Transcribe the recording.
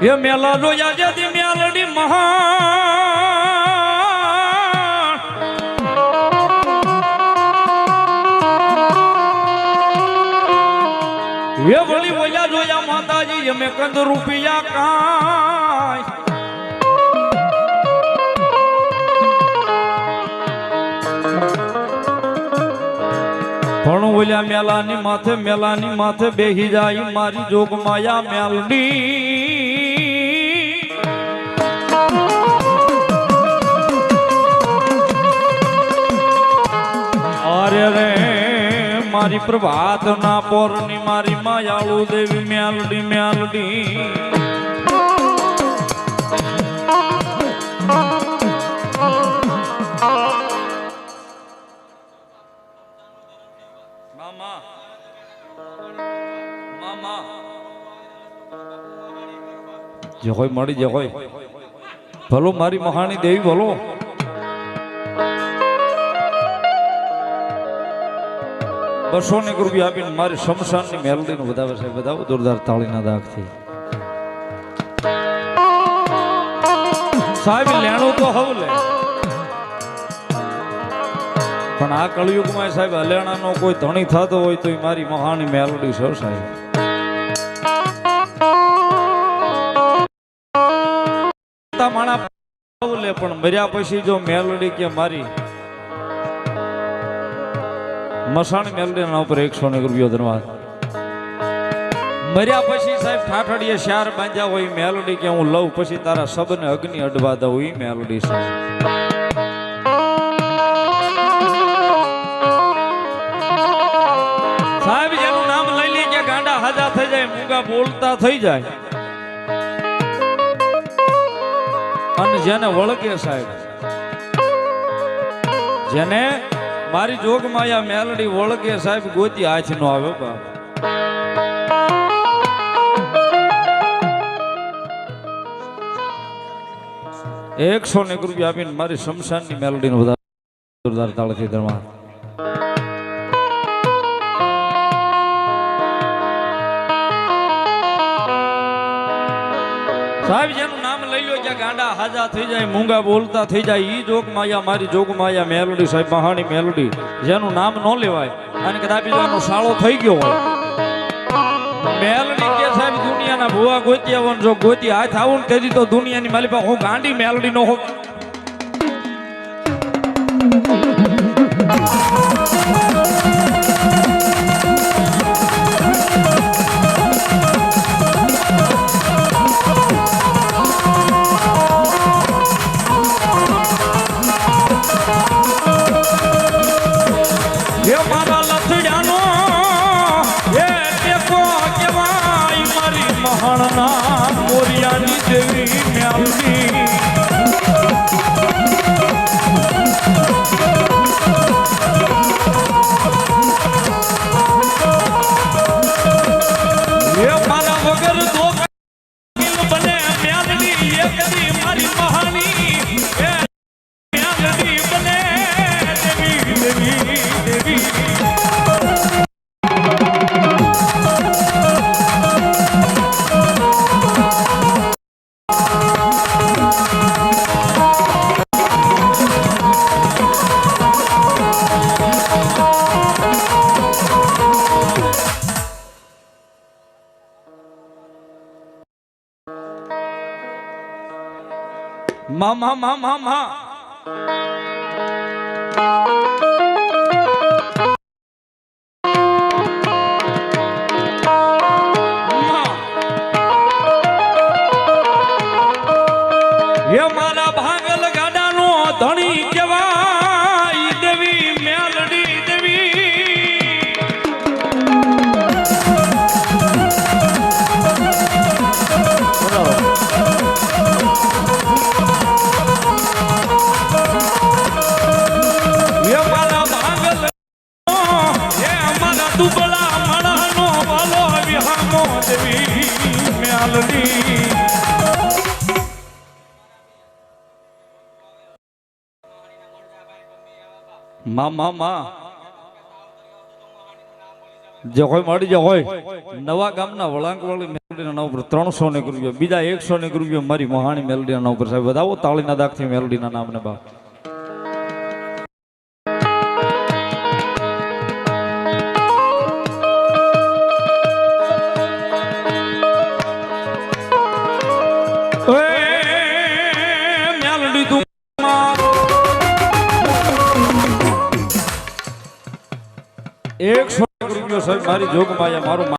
એ મેલા જોયા જેથી મેલડી મહા એ વળી બોલ્યા જોયા માતાજી અમે કંદ રૂપિયા કાંઈ પણ બોલ્યા મેલાની માથે બેહી જાય મારી જોગ માયા મેલડી અરે રે મારી પ્રભાત ના પોરની મારી માયાળુ દેવી મેલડી મેલડી મામા મામા જે હોય મળી જે હોય ભલો મારી મહાણી દેવી ભલો બસો ને રૂપિયા આપીને મારી શમશાન ની મેલડી નું વધાવે છે બધા જોરદાર તાળીના દાગથી સાહેબ લેણું તો હવલે પણ આ કળયુગમાં સાહેબ હલેણાનો કોઈ ધણી થતો હોય તો મારી મહાની મેલડી છે સાહેબ માણા હવલે પણ મર્યા પછી જો મેલડી કે મારી મસાણી મેલડી ના ઉપર 100 રૂપિયા ધન્યવાદ મર્યા પછી સાહેબ ઠાઠડીએ શાર બાંધ્યા હોય મેલડી કે હું લઉં પછી તારા સબને અગ્નિ અડવા દઉં એ મેલડી છે સાહેબ જેનું નામ લઈ લે કે ગાંડા હાજા થઈ જાય મૂંગા બોલતા થઈ જાય અને જેને વળગે સાહેબ જેને મારી જોગ માયા મેલડી વળગે સાહેબ ગોતી હાથ નો આવે બાપ 100 રૂપિયા આપીને મારી શમશાન ની મેલડી નો વધારે જોરદાર તાળથી ધર્મા સાહેબ જેનું નામ લઈ લો કે ગાંડા હાજા થઈ જાય મૂંગા બોલતા થઈ જાય ઈ જોગ માયા મારી જોગ માયા મેલડી સાહેબ મહાણી મેલડી જેનું નામ ન લેવાય અને કદાચ બીજાનો સાળો થઈ ગયો હોય મેલડી કે સાહેબ દુનિયાના ભુવા ગોતી આવન જો ગોતી હાથ આવું ને તેથી તો દુનિયાની માલી પાસે હું ગાંડી મેલડી નો હો મોરિયાની દેવી મેલડી એ મારા વગર તો બને મેલડી એક દી મારી મહાની એ મેલડી બને દેવી દેવી દેવી મામા મામા મા એ મારા ભાગલ ગાડાનો ધણી કહેવાય દેવી મેલડી દેવી દુબળા મણનો વાલો વિહામો દેવી મેલડી મા જે હોય મળી જે હોય નવા ગામના વળાંક વાળી મેલોડીના નામ ઉપર 300 રૂપિયા, બીજા 100 રૂપિયા મારી મહાણી મેલોડીના નામ ઉપર. સાહેબ વધાવો તાળીના દાગથી મેલોડીના નામને બાપ. મેલોડી તું 100 રૂપિયા સાહેબ મારી જોગમાયા મારું